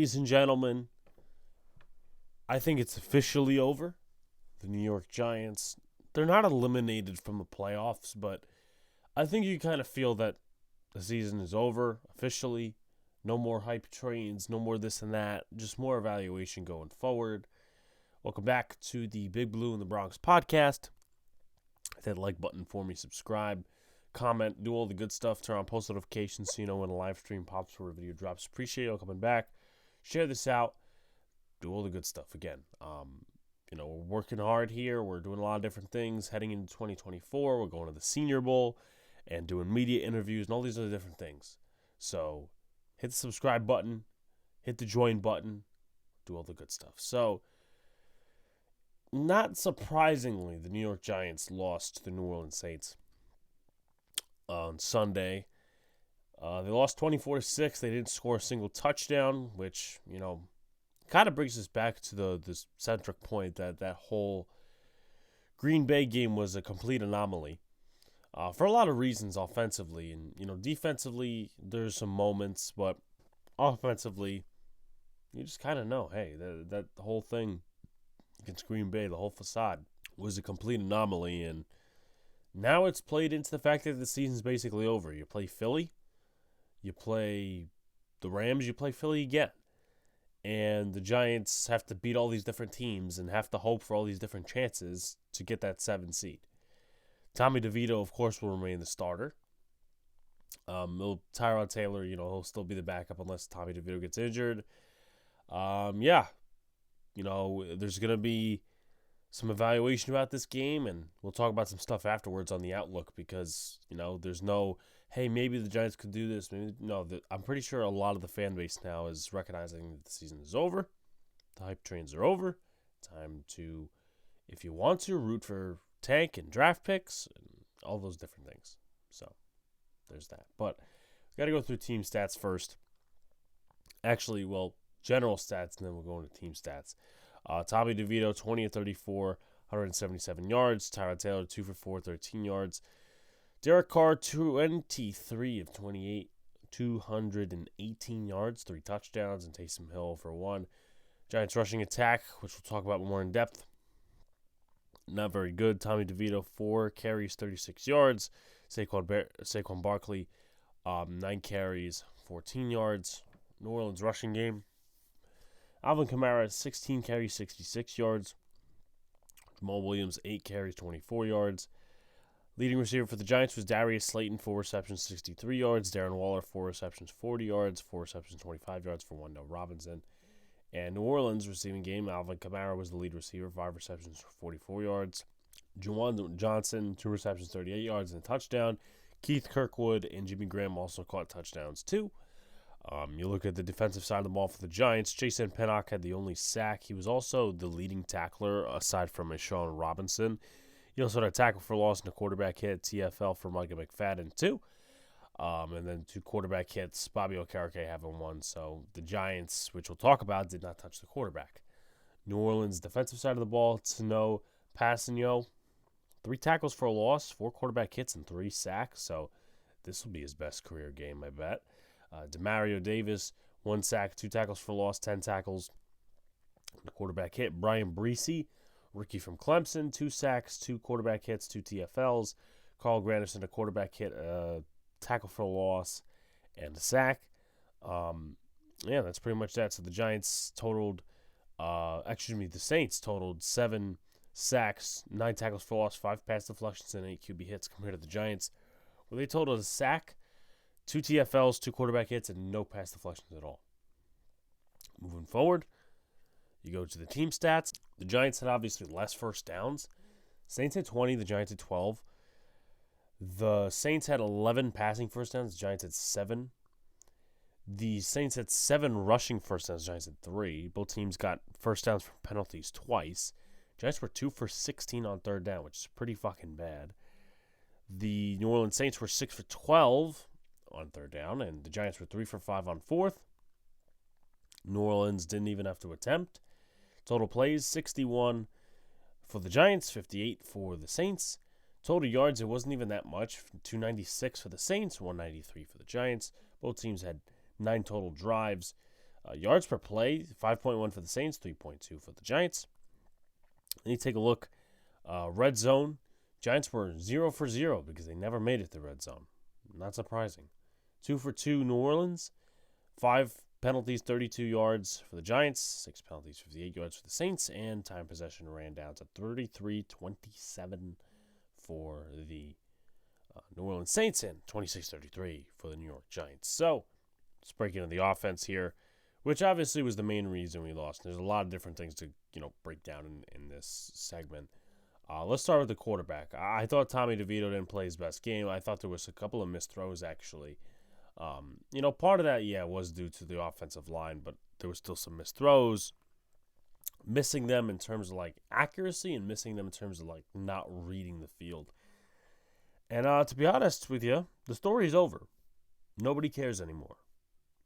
Ladies and gentlemen, I think it's officially over. The New York Giants, they're not eliminated from the playoffs, but I think you kind of feel that the season is over officially. No more hype trains, no more this and that, just more evaluation going forward. Welcome back to the Big Blue in the Bronx podcast. Hit that like button for me, subscribe, comment, do all the good stuff, turn on post notifications so you know when a live stream pops or a video drops. Appreciate you all coming back. Share this out. Do all the good stuff again. We're working hard here. We're doing a lot of different things. Heading into 2024, we're going to the Senior Bowl and doing media interviews and all these other different things. So hit the subscribe button, hit the join button, do all the good stuff. So, not surprisingly, the New York Giants lost to the New Orleans Saints on Sunday. They lost 24-6. They didn't score a single touchdown, which, kind of brings us back to this centric point that whole Green Bay game was a complete anomaly for a lot of reasons offensively. And, defensively, there's some moments, but offensively, you just kind of know, hey, that whole thing against Green Bay, the whole facade, was a complete anomaly. And now it's played into the fact that the season's basically over. You play Philly, you play the Rams, you play Philly again. And the Giants have to beat all these different teams and have to hope for all these different chances to get that 7 seed. Tommy DeVito, of course, will remain the starter. Tyrod Taylor, he'll still be the backup unless Tommy DeVito gets injured. There's going to be some evaluation about this game, and we'll talk about some stuff afterwards on the outlook because, there's no, hey, maybe the Giants could do this. I'm pretty sure a lot of the fan base now is recognizing that the season is over. The hype trains are over. Time to, if you want to, root for tank and draft picks and all those different things. So there's that. But we got to go through team stats first. Actually, general stats, and then we'll go into team stats. Tommy DeVito, 20 of 34, 177 yards. Tyrod Taylor, 2 for 4, 13 yards. Derek Carr, 23 of 28, 218 yards, 3 touchdowns, and Taysom Hill for 1. Giants rushing attack, which we'll talk about more in depth. Not very good. Tommy DeVito, 4 carries, 36 yards. Saquon Barkley, 9 carries, 14 yards. New Orleans rushing game. Alvin Kamara, 16 carries, 66 yards. Jamal Williams, 8 carries, 24 yards. Leading receiver for the Giants was Darius Slayton, 4 receptions, 63 yards. Darren Waller, 4 receptions, 40 yards. 4 receptions, 25 yards for Wendell Robinson. And New Orleans receiving game, Alvin Kamara was the lead receiver, 5 receptions for 44 yards. Juwan Johnson, 2 receptions, 38 yards, and a touchdown. Keith Kirkwood and Jimmy Graham also caught touchdowns too. You look at the defensive side of the ball for the Giants. Jason Pinnock had the only sack. He was also the leading tackler aside from Sean Robinson. He also had a tackle for loss and a quarterback hit, TFL for Micah McFadden too. And then 2 quarterback hits, Bobby Okereke having 1. So the Giants, which we'll talk about, did not touch the quarterback. New Orleans defensive side of the ball, Tano Passanio, 3 tackles for a loss, 4 quarterback hits, and 3 sacks. So this will be his best career game, I bet. Demario Davis, 1 sack, 2 tackles for loss, 10 tackles, and a quarterback hit. Brian Breesy, rookie from Clemson, 2 sacks, 2 quarterback hits, 2 TFLs. Carl Granderson, a quarterback hit, a tackle for a loss, and a sack. That's pretty much that. So the Giants totaled, the Saints totaled 7 sacks, 9 tackles for loss, 5 pass deflections, and 8 QB hits compared to the Giants, where they totaled a sack, 2 TFLs, 2 quarterback hits, and no pass deflections at all. Moving forward, you go to the team stats. The Giants had obviously less first downs. Saints had 20, the Giants had 12. The Saints had 11 passing first downs, the Giants had 7. The Saints had 7 rushing first downs, the Giants had 3. Both teams got first downs from penalties twice. Giants were 2 for 16 on third down, which is pretty fucking bad. The New Orleans Saints were 6 for 12 on third down, and the Giants were 3 for 5 on fourth. New Orleans didn't even have to attempt. Total plays, 61 for the Giants, 58 for the Saints. Total yards, it wasn't even that much. 296 for the Saints, 193 for the Giants. Both teams had 9 total drives. Yards per play, 5.1 for the Saints, 3.2 for the Giants. And you take a look, red zone, Giants were 0 for 0 because they never made it to red zone. Not surprising. 2 for 2 New Orleans, 5 penalties, 32 yards for the Giants, 6 penalties, 58 yards for the Saints, and time possession ran down to 33-27 for the New Orleans Saints and 26-33 for the New York Giants. So, let's break into the offense here, which obviously was the main reason we lost. There's a lot of different things to break down in this segment. Let's start with the quarterback. I thought Tommy DeVito didn't play his best game. I thought there was a couple of missed throws, actually. Part of that, was due to the offensive line, but there was still some missed throws. Missing them in terms of, accuracy and missing them in terms of, not reading the field. And to be honest with you, the story's over. Nobody cares anymore.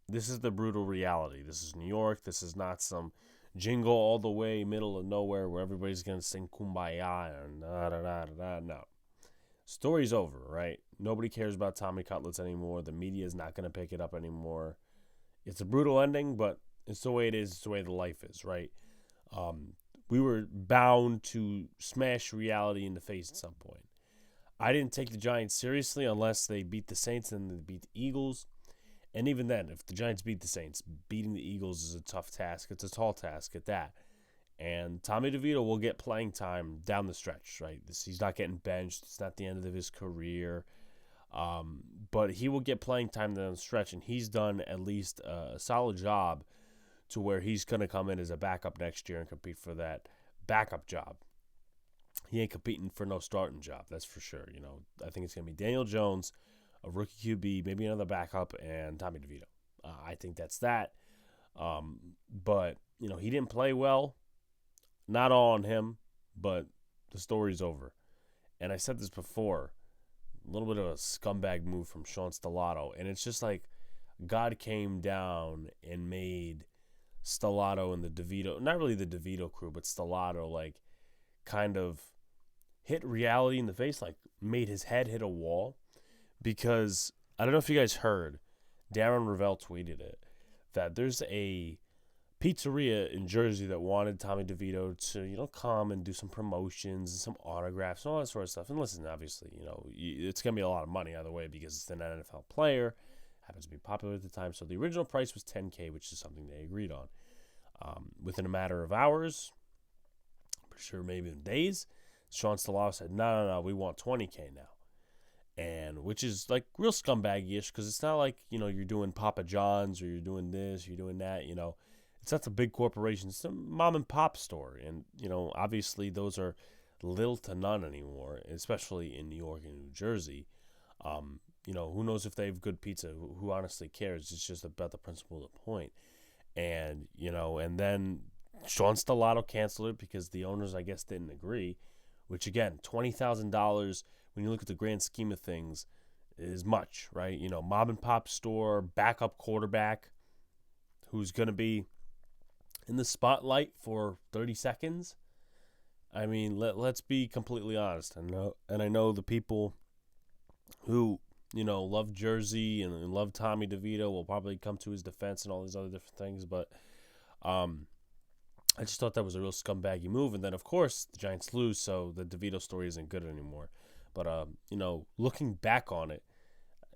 This is the brutal reality. This is New York. This is not some jingle all the way middle of nowhere where everybody's going to sing Kumbaya and da-da-da-da-da. No. Story's over, right? Nobody cares about Tommy Cutlets anymore. The media is not going to pick it up anymore. It's a brutal ending, but it's the way it is. It's the way the life is, right? We were bound to smash reality in the face at some point. I didn't take the Giants seriously unless they beat the Saints and they beat the Eagles. And even then, if the Giants beat the Saints, beating the Eagles is a tough task. It's a tall task at that. And Tommy DeVito will get playing time down the stretch, right? He's not getting benched. It's not the end of his career. But he will get playing time down the stretch, and he's done at least a solid job to where he's going to come in as a backup next year and compete for that backup job. He ain't competing for no starting job, that's for sure. I think it's going to be Daniel Jones, a rookie QB, maybe another backup, and Tommy DeVito. I think that's that. But, he didn't play well. Not all on him, but the story's over. And I said this before, a little bit of a scumbag move from Sean Stellato. And it's just like God came down and made Stellato and the DeVito, not really the DeVito crew, but Stellato, kind of hit reality in the face, made his head hit a wall. Because, I don't know if you guys heard, Darren Ravel tweeted it, that there's a pizzeria in Jersey that wanted Tommy DeVito to, come and do some promotions and some autographs and all that sort of stuff. And listen, obviously, it's going to be a lot of money either way because it's an NFL player, happens to be popular at the time. So the original price was $10K, which is something they agreed on. Within a matter of hours, I'm sure maybe in days, Sean Stellato said, no, we want $20K now. And which is real scumbag-ish because it's not like, you're doing Papa John's or you're doing this, you're doing that, It's not a big corporation. It's a mom and pop store. And, obviously those are little to none anymore, especially in New York and New Jersey. Who knows if they have good pizza? Who honestly cares? It's just about the principle of the point. And, and then Sean Stellato canceled it because the owners, I guess, didn't agree, which, again, $20,000 when you look at the grand scheme of things, is much, right? Mom and pop store, backup quarterback who's going to be in the spotlight for 30 seconds. I mean, let's be completely honest. I know the people who, love Jersey and love Tommy DeVito will probably come to his defense and all these other different things, but I just thought that was a real scumbaggy move. And then, of course, the Giants lose, so the DeVito story isn't good anymore. But, looking back on it,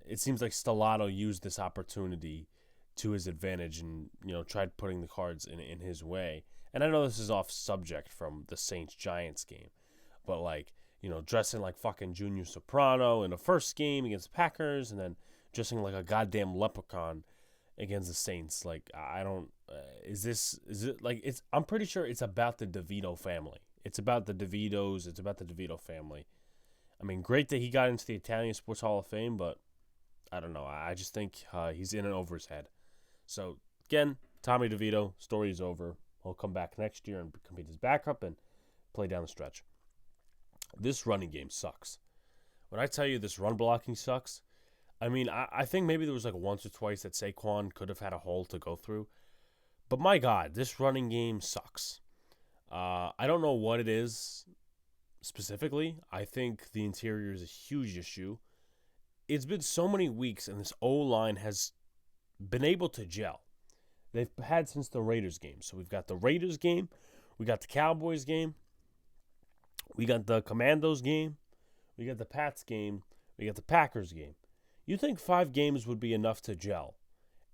it seems like Stellato used this opportunity to his advantage and, tried putting the cards in his way. And I know this is off subject from the Saints-Giants game, but, dressing like fucking Junior Soprano in the first game against the Packers and then dressing like a goddamn leprechaun against the Saints. I'm pretty sure it's about the DeVito family. It's about the DeVitos. It's about the DeVito family. I mean, great that he got into the Italian Sports Hall of Fame, but I don't know. I just think he's in and over his head. So, again, Tommy DeVito, story's over. He'll come back next year and compete as backup and play down the stretch. This running game sucks. When I tell you this run blocking sucks, I mean, I think maybe there was once or twice that Saquon could have had a hole to go through. But my God, this running game sucks. I don't know what it is specifically. I think the interior is a huge issue. It's been so many weeks and this O-line has been able to gel. they've had since the Raiders game. So we've got the Raiders game, we got the Cowboys game, we got the Commandos game, we got the Pats game, we got the Packers game. You think 5 games would be enough to gel?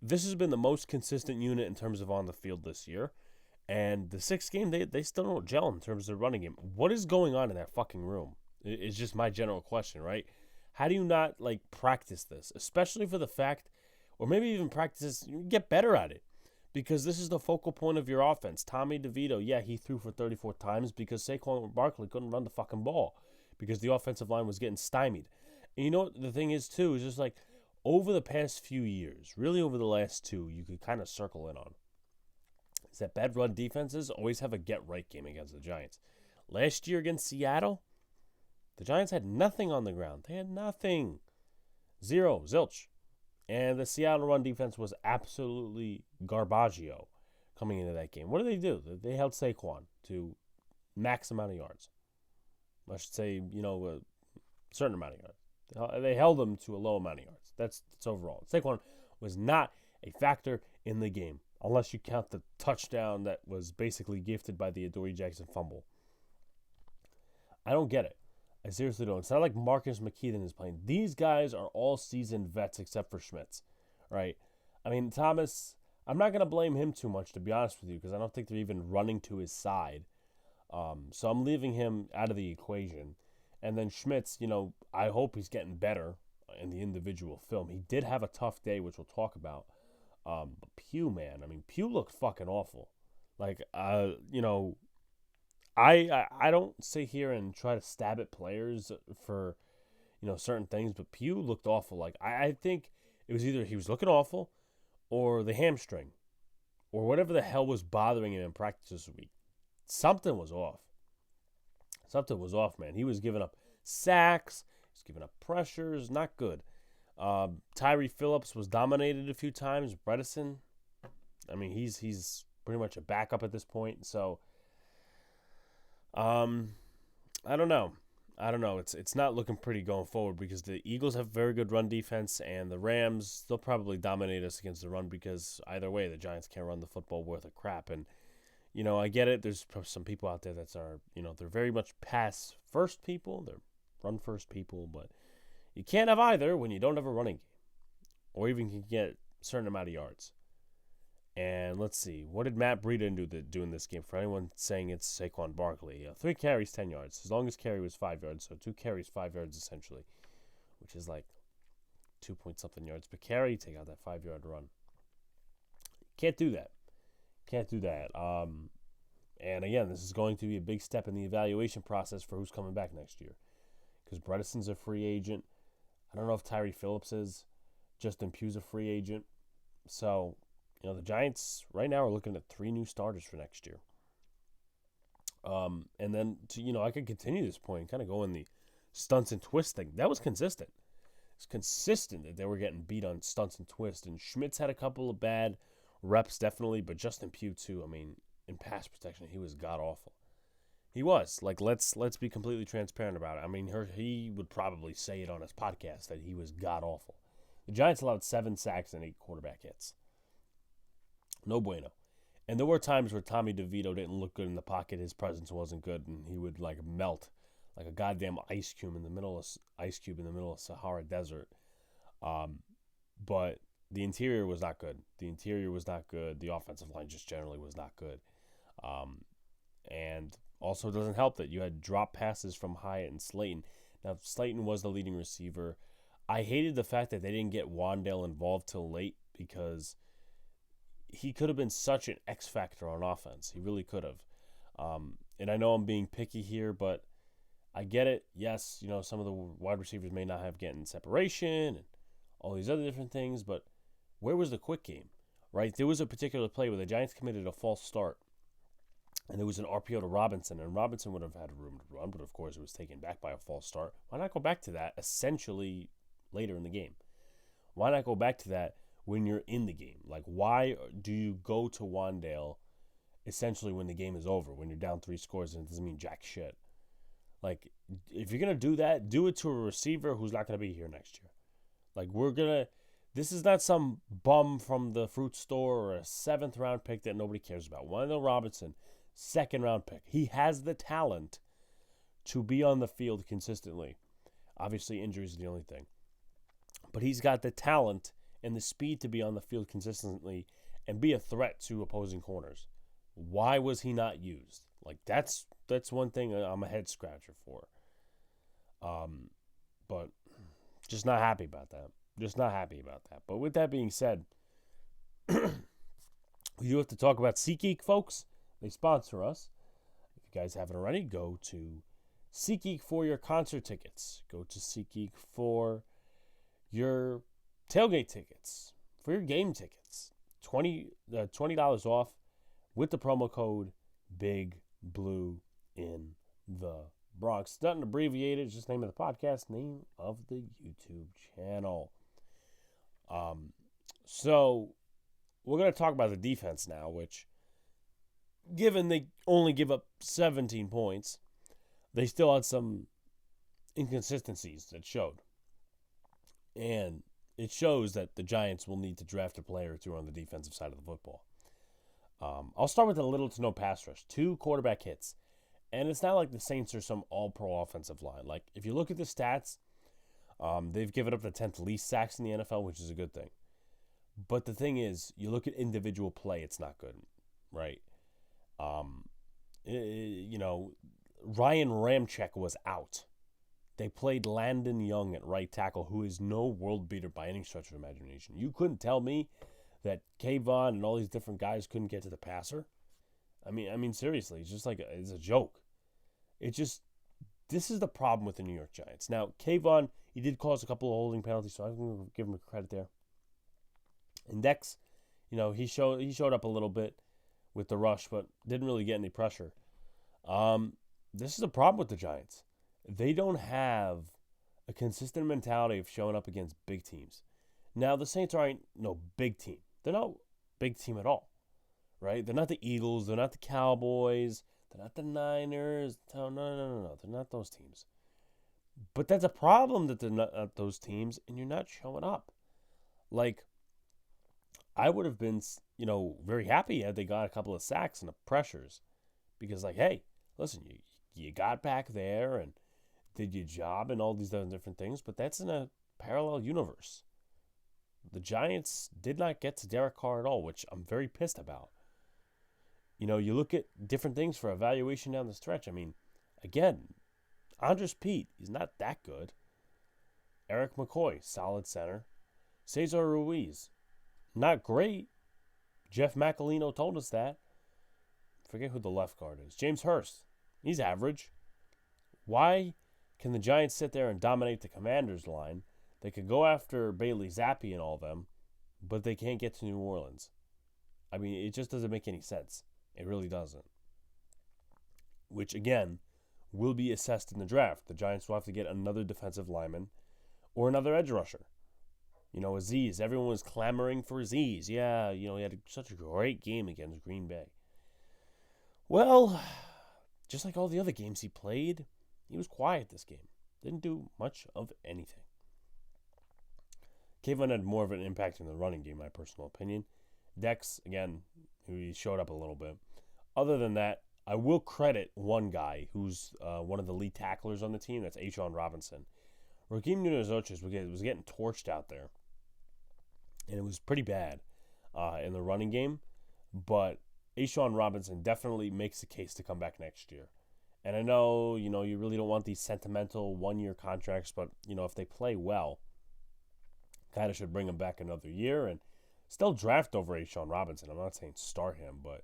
This has been the most consistent unit in terms of on the field this year. And the 6th game, they still don't gel in terms of running game. What is going on in that fucking room? It's just my general question, right? How do you not, practice this? Especially for the fact, or maybe even practice, get better at it. Because this is the focal point of your offense. Tommy DeVito, yeah, he threw for 34 times because Saquon Barkley couldn't run the fucking ball. Because the offensive line was getting stymied. And you know what the thing is, too, is just over the past few years, really over the last 2, you could kind of circle in on, is that bad run defenses always have a get-right game against the Giants. Last year against Seattle, the Giants had nothing on the ground. They had nothing. 0, zilch. And the Seattle run defense was absolutely garbaggio coming into that game. What do? They held Saquon to max amount of yards. I should say, a certain amount of yards. They held him to a low amount of yards. That's overall. Saquon was not a factor in the game, unless you count the touchdown that was basically gifted by the Adoree Jackson fumble. I don't get it. I seriously don't. It's not like Marcus McKeithen is playing. These guys are all seasoned vets except for Schmitz, right? I mean, Thomas, I'm not going to blame him too much, to be honest with you, because I don't think they're even running to his side. So I'm leaving him out of the equation. And then Schmitz, I hope he's getting better in the individual film. He did have a tough day, which we'll talk about. But Pugh, man, Pugh looked fucking awful. I don't sit here and try to stab at players for, certain things, but Pugh looked awful. I think it was either he was looking awful or the hamstring or whatever the hell was bothering him in practice this week. Something was off. Something was off, man. He was giving up sacks. He was giving up pressures. Not good. Tyree Phillips was dominated a few times. Bredesen, he's pretty much a backup at this point. So, I don't know. It's not looking pretty going forward because the Eagles have very good run defense, and the Rams, they'll probably dominate us against the run because either way, the Giants can't run the football worth a crap. And, I get it. There's some people out there that are, they're very much pass-first people. They're run-first people, but you can't have either when you don't have a running game or even can get a certain amount of yards. And let's see. What did Matt Breida do in this game? For anyone saying it's Saquon Barkley, 3 carries, 10 yards. His longest carry was 5 yards, so 2 carries, 5 yards essentially, which is 2-point-something yards per carry. Take out that 5-yard run. Can't do that. And again, this is going to be a big step in the evaluation process for who's coming back next year. Because Bredesen's a free agent. I don't know if Tyree Phillips is. Justin Pugh's a free agent. So, the Giants right now are looking at 3 new starters for next year. And then, I could continue this point and kind of go in the stunts and twists thing. That was consistent. It's consistent that they were getting beat on stunts and twists. And Schmitz had a couple of bad reps, definitely. But Justin Pugh, too. In pass protection, he was god-awful. He was. Let's be completely transparent about it. He would probably say it on his podcast that he was god-awful. The Giants allowed 7 sacks and 8 quarterback hits. No bueno. And there were times where Tommy DeVito didn't look good in the pocket. His presence wasn't good, and he would melt like a goddamn ice cube in the middle of Sahara Desert. But the interior was not good. The offensive line just generally was not good. And also it doesn't help that you had drop passes from Hyatt and Slayton. Now, Slayton was the leading receiver. I hated the fact that they didn't get Wandale involved till late because he could have been such an X factor on offense. He really could have. And I know I'm being picky here, but I get it. Yes, some of the wide receivers may not have gotten separation and all these other different things, but where was the quick game, right? There was a particular play where the Giants committed a false start, and there was an RPO to Robinson, and Robinson would have had room to run, but of course it was taken back by a false start. Why not go back to that essentially later in the game? Why not go back to that when you're in the game? Why do you go to Wandale essentially when the game is over, when you're down 3 scores and it doesn't mean jack shit? If you're going to do that, do it to a receiver who's not going to be here next year. This is not some bum from the fruit store or a seventh round pick that nobody cares about. Wendell Robinson, second round pick. He has the talent to be on the field consistently. Obviously, injuries are the only thing. But he's got the talent and the speed to be on the field consistently and be a threat to opposing corners. Why was he not used? Like that's one thing I'm a head scratcher for. But just not happy about that. Just not happy about that. But with that being said, we do have to talk about SeatGeek, folks. They sponsor us. If you guys haven't already, go to SeatGeek for your concert tickets. Go to SeatGeek for your tailgate tickets, for your game tickets. $20 off with the promo code Big Blue in the Bronx. It's not an abbreviated, it's just the name of the podcast, name of the YouTube channel. So we're going to talk about the defense now, which, given they only give up 17 points, they still had some inconsistencies that showed. And it shows that the Giants will need to draft a player or two on the defensive side of the football. I'll start with a little to no pass rush. 2 quarterback hits. And it's not like the Saints are some all-pro offensive line. Like, if you look at the stats, they've given up the 10th least sacks in the NFL, which is a good thing. But the thing is, you look at individual play, it's not good, right? Ryan Ramczyk was out. They played Landon Young at right tackle, who is no world beater by any stretch of imagination. You couldn't tell me that Kayvon and all these different guys couldn't get to the passer. I mean, seriously, it's just like it's a joke. This is the problem with the New York Giants. Now, Kayvon, he did cause a couple of holding penalties, so I'm going to give him credit there. And Dex, he showed up a little bit with the rush, but didn't really get any pressure. This is a problem with the Giants. They don't have a consistent mentality of showing up against big teams. Now, the Saints aren't no big team. They're not big team at all, right? They're not the Eagles. They're not the Cowboys. They're not the Niners. No. They're not those teams. But that's a problem that they're not those teams, and you're not showing up. Like, I would have been, very happy had they got a couple of sacks and the pressures. Because, like, hey, listen, you got back there and did your job and all these different things, but that's in a parallel universe. The Giants did not get to Derek Carr at all, which I'm very pissed about. You look at different things for evaluation down the stretch. I mean, again, Andres Pete, he's not that good. Eric McCoy, solid center. Cesar Ruiz, not great. Jeff Macalino told us that. Forget who the left guard is. James Hurst, he's average. Why can the Giants sit there and dominate the Commanders line? They could go after Bailey Zappi and all of them, but they can't get to New Orleans. I mean, it just doesn't make any sense. It really doesn't. Which, again, will be assessed in the draft. The Giants will have to get another defensive lineman or another edge rusher. Aziz. Everyone was clamoring for Aziz. Yeah, he had such a great game against Green Bay. Well, just like all the other games he played, he was quiet this game. Didn't do much of anything. Kayvon had more of an impact in the running game, in my personal opinion. Dex, again, he showed up a little bit. Other than that, I will credit one guy who's one of the lead tacklers on the team. That's A'Shawn Robinson. Raheem Nunez-Oches was getting torched out there. And it was pretty bad in the running game. But A'Shawn Robinson definitely makes a case to come back next year. And I know, you really don't want these sentimental one-year contracts, but, if they play well, kind of should bring him back another year and still draft over A'Shawn Robinson. I'm not saying start him, but,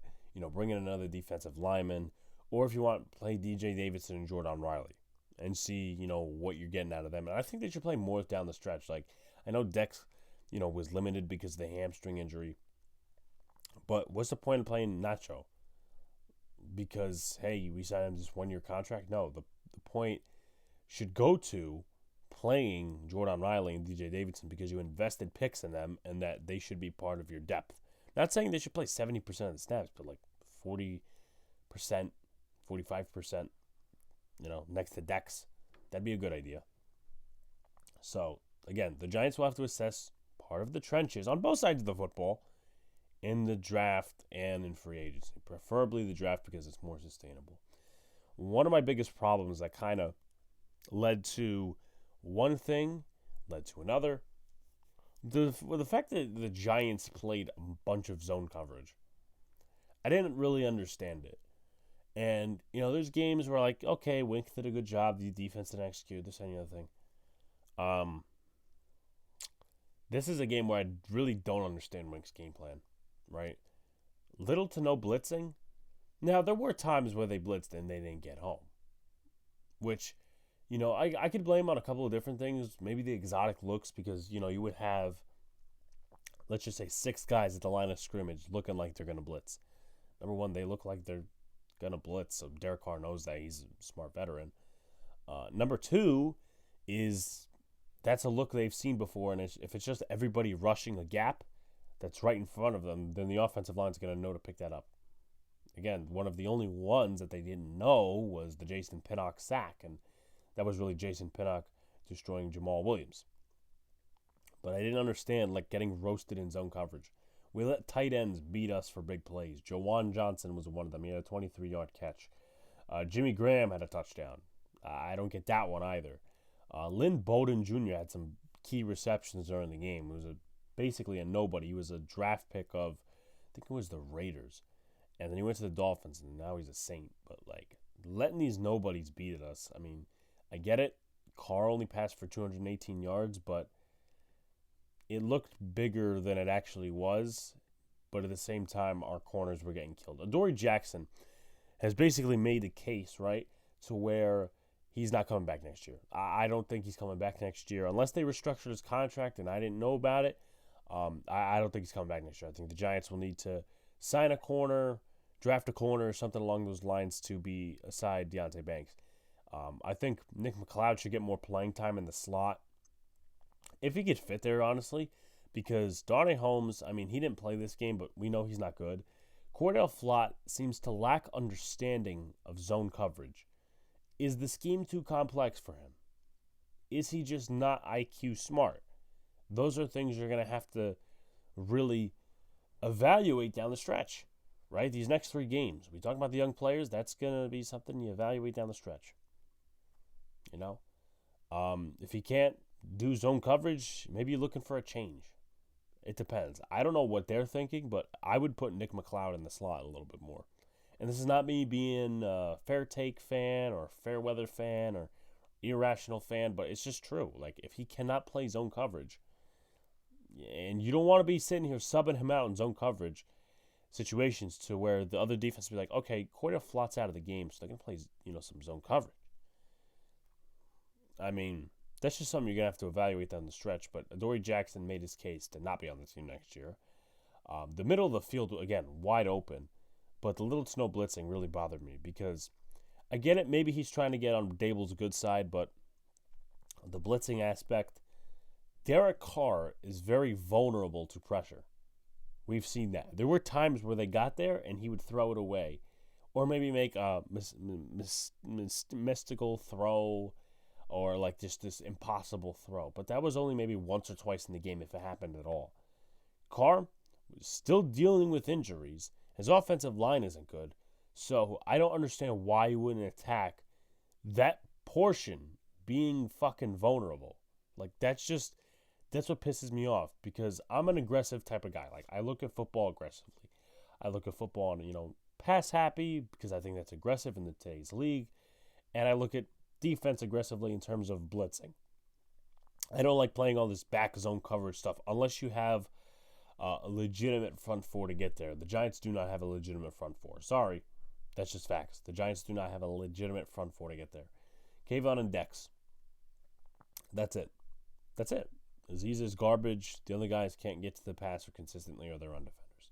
bring in another defensive lineman. Or if you want, play DJ Davidson and Jordan Riley and see, what you're getting out of them. And I think they should play more down the stretch. Like, I know Dex, was limited because of the hamstring injury. But what's the point of playing Nacho? Because, hey, we signed him this one-year contract? No, the point should go to playing Jordan Riley and DJ Davidson because you invested picks in them and that they should be part of your depth. Not saying they should play 70% of the snaps, but like 40%, 45%, next to Dex. That'd be a good idea. So, again, the Giants will have to assess part of the trenches on both sides of the football in the draft and in free agency, preferably the draft because it's more sustainable. One of my biggest problems that kind of led to one thing, led to another, the fact that the Giants played a bunch of zone coverage. I didn't really understand it. And, there's games where, like, okay, Wink did a good job, the defense didn't execute, this and the other thing. This is a game where I really don't understand Wink's game plan, right? Little to no blitzing. Now, there were times where they blitzed and they didn't get home, which, I could blame on a couple of different things. Maybe the exotic looks because, you would have, let's just say, 6 guys at the line of scrimmage looking like they're going to blitz. Number one, they look like they're going to blitz, so Derek Carr knows that. He's a smart veteran. Number two is that's a look they've seen before, and if it's just everybody rushing a gap that's right in front of them, then the offensive line's going to know to pick that up. Again, one of the only ones that they didn't know was the Jason Pinnock sack, and that was really Jason Pinnock destroying Jamal Williams. But I didn't understand, getting roasted in zone coverage. We let tight ends beat us for big plays. Jawan Johnson was one of them. He had a 23-yard catch. Jimmy Graham had a touchdown. I don't get that one either. Lynn Bowden Jr. had some key receptions during the game. He was basically a nobody. He was a draft pick of, I think it was the Raiders. And then he went to the Dolphins, and now he's a Saint. But, letting these nobodies beat us, I mean, I get it. Carr only passed for 218 yards, but it looked bigger than it actually was. But at the same time, our corners were getting killed. Adoree Jackson has basically made a case, right, to where he's not coming back next year. I don't think he's coming back next year. Unless they restructured his contract and I didn't know about it, I don't think he's coming back next year. I think the Giants will need to sign a corner, draft a corner, or something along those lines to be aside Deonte Banks. I think Nick McLeod should get more playing time in the slot. If he could fit there, honestly, because Darnay Holmes, I mean, he didn't play this game, but we know he's not good. Cordell Flott seems to lack understanding of zone coverage. Is the scheme too complex for him? Is he just not IQ smart? Those are things you're going to have to really evaluate down the stretch, right? These next 3 games. We talk about the young players. That's going to be something you evaluate down the stretch. If he can't do zone coverage, maybe you're looking for a change. It depends. I don't know what they're thinking, but I would put Nick McLeod in the slot a little bit more. And this is not me being a fair take fan or fair weather fan or irrational fan, but it's just true. If he cannot play zone coverage, and you don't want to be sitting here subbing him out in zone coverage situations to where the other defense will be like, okay, Cordell Flott's out of the game, so they're going to play, some zone coverage. I mean, that's just something you're going to have to evaluate down the stretch, but Adoree Jackson made his case to not be on the team next year. The middle of the field, again, wide open, but the little snow blitzing really bothered me because, I get it, maybe he's trying to get on Dable's good side, but the blitzing aspect, Derek Carr is very vulnerable to pressure. We've seen that. There were times where they got there and he would throw it away or maybe make a mystical throw or just this impossible throw. But that was only maybe once or twice in the game if it happened at all. Carr was still dealing with injuries. His offensive line isn't good. So I don't understand why he wouldn't attack that portion being fucking vulnerable. That's what pisses me off because I'm an aggressive type of guy. I look at football aggressively. I look at football and, pass happy because I think that's aggressive in today's league. And I look at defense aggressively in terms of blitzing. I don't like playing all this back zone coverage stuff unless you have a legitimate front four to get there. The Giants do not have a legitimate front four. Sorry, that's just facts. The Giants do not have a legitimate front four to get there. Kayvon and Dex. That's it. Aziz is garbage. The other guys can't get to the passer consistently or they're on defenders.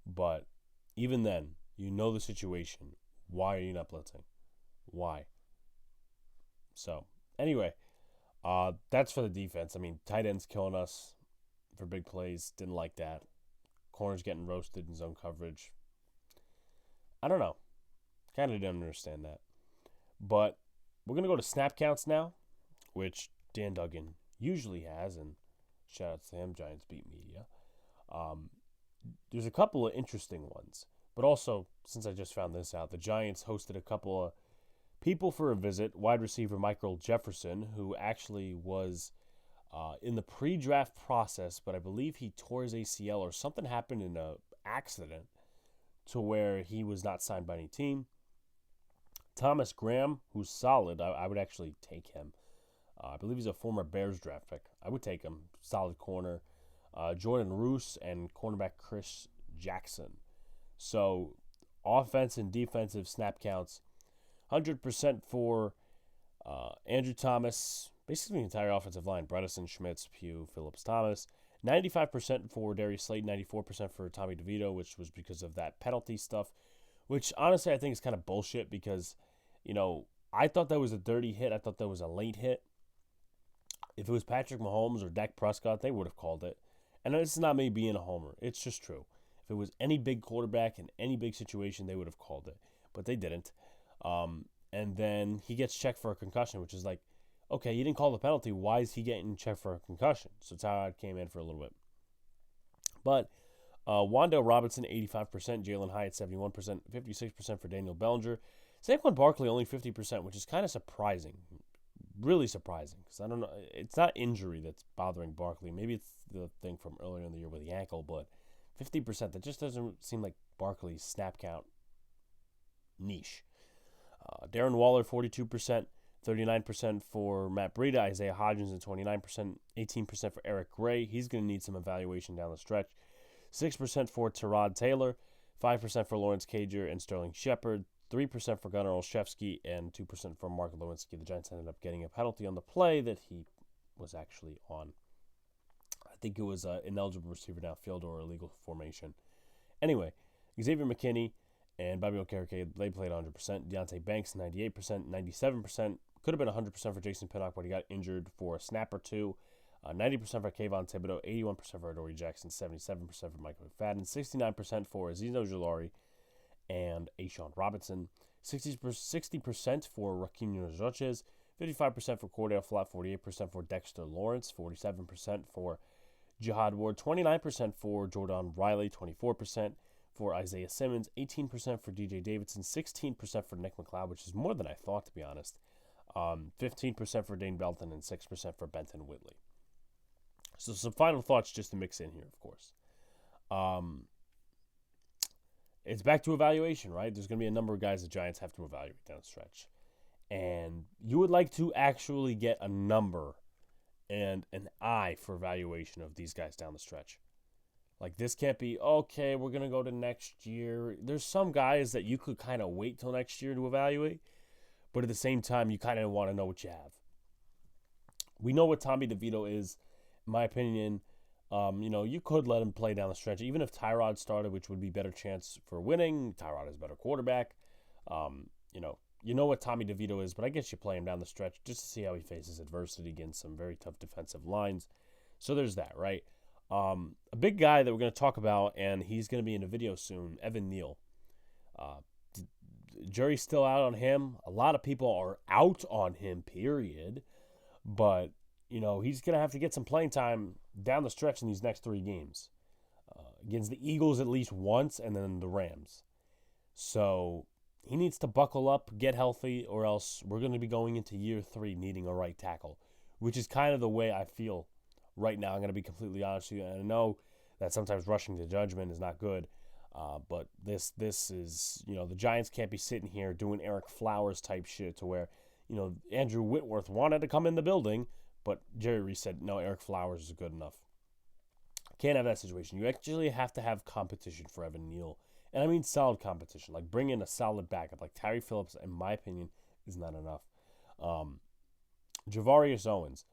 But even then, the situation. Why are you not blitzing? Why? So, anyway, that's for the defense. I mean, tight ends killing us for big plays. Didn't like that. Corners getting roasted in zone coverage. I don't know. Kind of didn't understand that. But we're going to go to snap counts now, which Dan Duggan usually has and Shout out to him, Giants Beat Media. Um, there's a couple of interesting ones. But also, since I just found this out, the Giants hosted a couple of people for a visit. Wide receiver Michael Jefferson, who actually was in the pre-draft process, but I believe he tore his ACL or something happened in an accident to where he was not signed by any team. Thomas Graham, who's solid. I would actually take him. I believe he's a former Bears draft pick. I would take him. Solid corner. Jordan Roos and cornerback Chris Jackson. So, offense and defensive snap counts. 100% for Andrew Thomas. Basically, the entire offensive line. Bredesen, Schmitz, Pugh, Phillips, Thomas. 95% for Darius Slayton. 94% for Tommy DeVito, which was because of that penalty stuff. Which, honestly, I think is kind of bullshit because, I thought that was a dirty hit. I thought that was a late hit. If it was Patrick Mahomes or Dak Prescott, they would have called it. And this is not me being a homer. It's just true. If it was any big quarterback in any big situation, they would have called it. But they didn't. And then he gets checked for a concussion, which is like, okay, you didn't call the penalty. Why is he getting checked for a concussion? So Tyrod came in for a little bit. But Wan'Dale Robinson, 85%. Jalen Hyatt, 71%. 56% for Daniel Bellinger. Saquon Barkley, only 50%, which is kind of surprising. Really surprising. Because I don't know. It's not injury that's bothering Barkley. Maybe it's the thing from earlier in the year with the ankle. But 50%, that just doesn't seem like Barkley's snap count niche. Darren Waller, 42%. 39% for Matt Breida. Isaiah Hodgins at 29%. 18% for Eric Gray. He's going to need some evaluation down the stretch. 6% for Tyrod Taylor. 5% for Lawrence Cager and Sterling Shepard. 3% for Gunnar Olszewski. And 2% for Mark Lewinsky. The Giants ended up getting a penalty on the play that he was actually on. I think it was an ineligible receiver downfield or illegal formation. Anyway, Xavier McKinney and Bobby Okereke, they played 100%. Deonte Banks, 98%. 97%. Could have been 100% for Jason Pinnock, but he got injured for a snap or two. 90% for Kayvon Thibodeau. 81% for Adoree Jackson. 77% for Michael McFadden. 69% for Azeez Ojulari and A'Shawn Robinson. 60% for Raheem Njoku. 55% for Cordell Flott. 48% for Dexter Lawrence. 47% for Jihad Ward. 29% for Jordan Riley. 24% for Isaiah Simmons. 18% for DJ Davidson. 16% for Nick McLeod, which is more than I thought, to be honest. 15% for Dane Belton and 6% for Benton Whitley. So some final thoughts just to mix in here, of course. It's back to evaluation, right? There's going to be a number of guys the Giants have to evaluate down the stretch. And you would like to actually get a number and an eye for evaluation of these guys down the stretch. Like, this can't be, okay, we're going to go to next year. There's some guys that you could kind of wait till next year to evaluate. But at the same time, you kind of want to know what you have. We know what Tommy DeVito is. In my opinion, you could let him play down the stretch. Even if Tyrod started, which would be better chance for winning. Tyrod is a better quarterback. You know what Tommy DeVito is, but I guess you play him down the stretch just to see how he faces adversity against some very tough defensive lines. So there's that, right? A big guy that we're going to talk about, and he's going to be in a video soon, Evan Neal. Jury's still out on him. A lot of people are out on him, period. But, he's going to have to get some playing time down the stretch in these next 3 games. Against the Eagles at least once, and then the Rams. So he needs to buckle up, get healthy, or else we're going to be going into year 3 needing a right tackle, which is kind of the way I feel right now. I'm going to be completely honest with you. And I know that sometimes rushing to judgment is not good. But this is, the Giants can't be sitting here doing Eric Flowers type shit to where, Andrew Whitworth wanted to come in the building, but Jerry Reese said, no, Eric Flowers is good enough. Can't have that situation. You actually have to have competition for Evan Neal. And I mean solid competition. Like, bring in a solid backup. Like, Tyree Phillips, in my opinion, is not enough. Javarius Owens.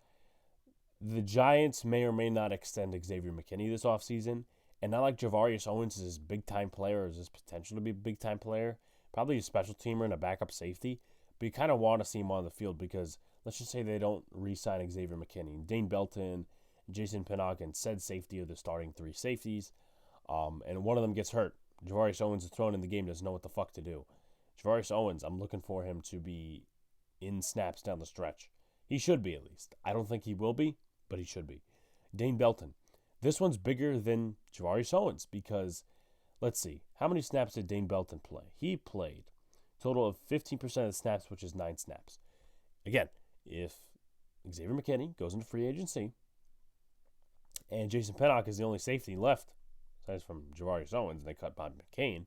The Giants may or may not extend Xavier McKinney this offseason. And not like Javarius Owens is a big-time player or is his potential to be a big-time player. Probably a special teamer and a backup safety. But you kind of want to see him on the field because let's just say they don't re-sign Xavier McKinney. Dane Belton, Jason Pinnock, and said safety are the starting 3 safeties. And one of them gets hurt. Javarius Owens is thrown in the game, doesn't know what the fuck to do. Javarius Owens, I'm looking for him to be in snaps down the stretch. He should be, at least. I don't think he will be, but he should be. Dane Belton. This one's bigger than Javarius Owens because, let's see, how many snaps did Dane Belton play? He played a total of 15% of the snaps, which is 9 snaps. Again, if Xavier McKinney goes into free agency and Jason Pinnock is the only safety left, aside from Javarius Owens, and they cut Bob McCain,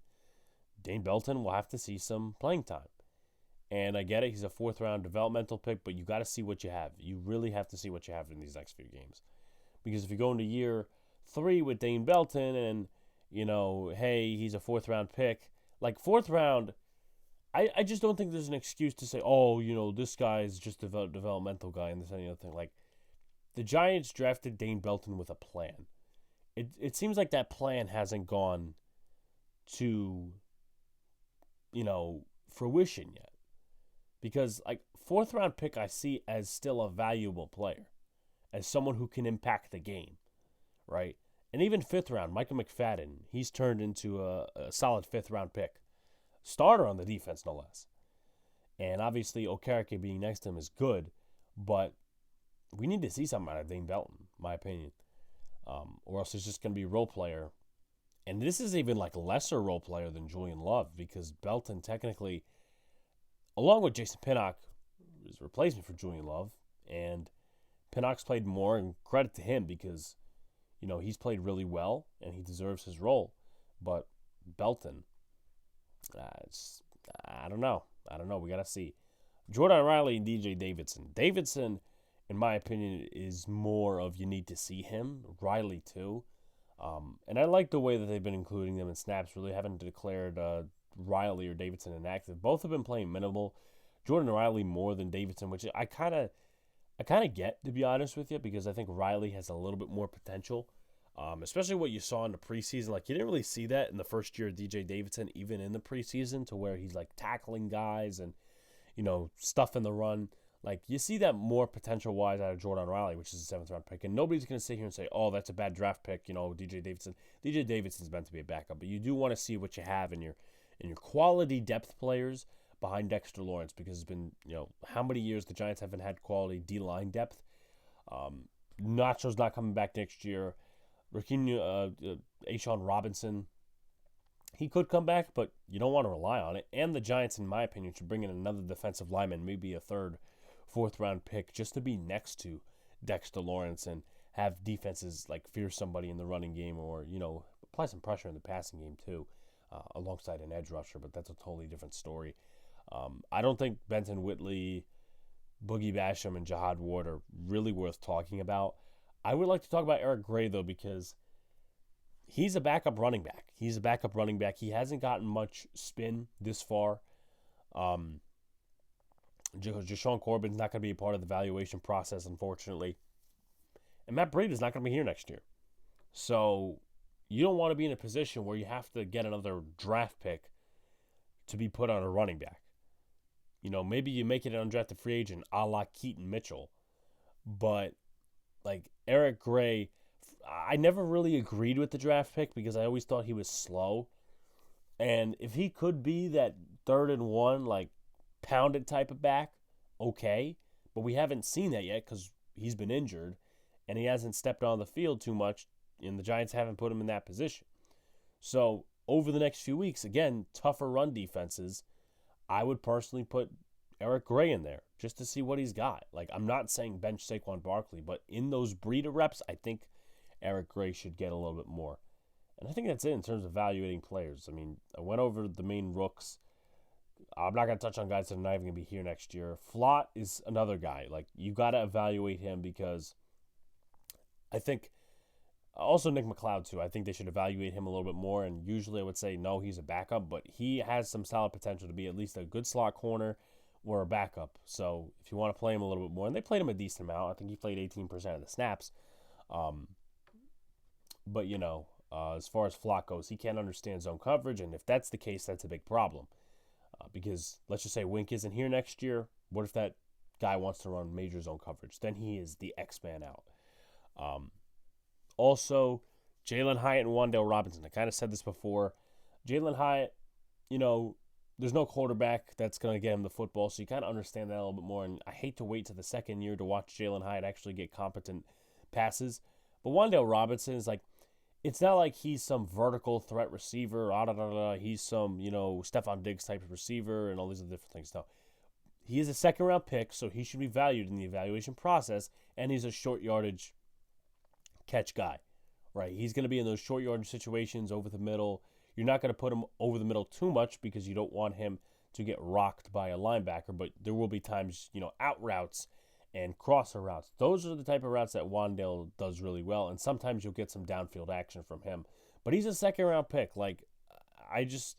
Dane Belton will have to see some playing time. And I get it, he's a 4th-round developmental pick, but you got to see what you have. You really have to see what you have in these next few games. Because if you go into year 3 with Dane Belton and, hey, he's a 4th-round pick, like 4th round, I just don't think there's an excuse to say, this guy is just a developmental guy and this and the other thing. Like, the Giants drafted Dane Belton with a plan. It seems like that plan hasn't gone to, fruition yet. Because, 4th-round pick I see as still a valuable player, as someone who can impact the game, right? And even 5th round, Micah McFadden, he's turned into a solid 5th-round pick. Starter on the defense, no less. And obviously, Okereke being next to him is good, but we need to see something out of Dane Belton, in my opinion. Or else it's just going to be a role player. And this is even lesser role player than Julian Love, because Belton technically, along with Jason Pinnock, is a replacement for Julian Love. And Pinnock's played more, and credit to him because, he's played really well and he deserves his role. But Belton, I don't know. We got to see. Jordan Riley and DJ Davidson. Davidson, in my opinion, is more of you need to see him. Riley, too. And I like the way that they've been including them in snaps. Really haven't declared Riley or Davidson inactive. Both have been playing minimal. Jordan Riley more than Davidson, which I kind of get, to be honest with you, because I think Riley has a little bit more potential, especially what you saw in the preseason. You didn't really see that in the first year of DJ Davidson, even in the preseason, to where he's tackling guys and stuff in the run. You see that more potential-wise out of Jordan Riley, which is a 7th-round pick, and nobody's going to sit here and say, oh, that's a bad draft pick, DJ Davidson. DJ Davidson's meant to be a backup, but you do want to see what you have in your quality depth players behind Dexter Lawrence, because it's been, how many years the Giants haven't had quality D-line depth. Nacho's not coming back next year. Ashawn Robinson, he could come back, but you don't want to rely on it. And the Giants, in my opinion, should bring in another defensive lineman, maybe a 3rd, 4th-round pick, just to be next to Dexter Lawrence and have defenses fear somebody in the running game, or, apply some pressure in the passing game too, alongside an edge rusher, but that's a totally different story. I don't think Benton Whitley, Boogie Basham, and Jihad Ward are really worth talking about. I would like to talk about Eric Gray, though, because he's a backup running back. He hasn't gotten much spin this far. Jashawn Corbin's not going to be a part of the evaluation process, unfortunately. And Matt Breida's not going to be here next year. So you don't want to be in a position where you have to get another draft pick to be put on a running back. Maybe you make it an undrafted free agent a la Keaton Mitchell. But, Eric Gray, I never really agreed with the draft pick because I always thought he was slow. And if he could be that 3rd and 1, pounded type of back, okay. But we haven't seen that yet because he's been injured and he hasn't stepped on the field too much, and the Giants haven't put him in that position. So over the next few weeks, again, tougher run defenses, I would personally put Eric Gray in there just to see what he's got. I'm not saying bench Saquon Barkley, but in those Breida reps, I think Eric Gray should get a little bit more. And I think that's it in terms of evaluating players. I mean, I went over the main rooks. I'm not going to touch on guys that are not even going to be here next year. Flott is another guy. You got to evaluate him because I think also Nick McLeod, too. I think they should evaluate him a little bit more. And usually I would say, no, he's a backup. But he has some solid potential to be at least a good slot corner or a backup. So if you want to play him a little bit more. And they played him a decent amount. I think he played 18% of the snaps. But, as far as Flott goes, he can't understand zone coverage. And if that's the case, that's a big problem. Because let's just say Wink isn't here next year. What if that guy wants to run major zone coverage? Then he is the X-Man out. Also, Jalen Hyatt and Wan'Dale Robinson. I kind of said this before. Jalen Hyatt, there's no quarterback that's going to get him the football, so you kind of understand that a little bit more. And I hate to wait to the second year to watch Jalen Hyatt actually get competent passes. But Wan'Dale Robinson is like, it's not like he's some vertical threat receiver. He's some, Stephon Diggs type of receiver and all these other different things. No, he is a second round pick, so he should be valued in the evaluation process, and he's a short yardage catch guy, right? He's going to be in those short yardage situations over the middle. You're not going to put him over the middle too much because you don't want him to get rocked by a linebacker, but there will be times, out routes and crosser routes. Those are the type of routes that Wan'Dale does really well, and sometimes you'll get some downfield action from him. But he's a second round pick. Like, I just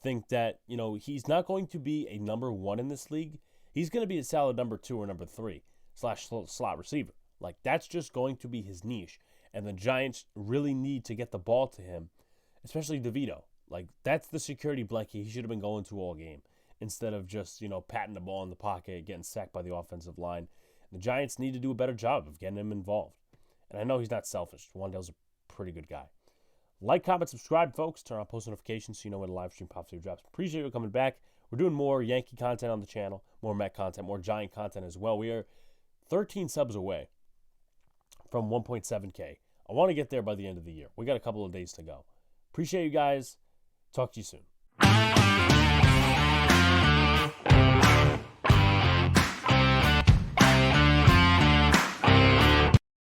think that, he's not going to be a number one in this league. He's going to be a solid number 2 or number 3 / slot receiver. Like, that's just going to be his niche. And the Giants really need to get the ball to him, especially DeVito. Like, that's the security blanket he should have been going to all game instead of just, patting the ball in the pocket, getting sacked by the offensive line. The Giants need to do a better job of getting him involved. And I know he's not selfish. Wan'Dale's a pretty good guy. Like, comment, subscribe, folks. Turn on post notifications so you know when the live stream pops or drops. Appreciate you coming back. We're doing more Yankee content on the channel, more Met content, more Giant content as well. We are 13 subs away from 1.7K. I want to get there by the end of the year. We got a couple of days to go. Appreciate you guys. Talk to you soon.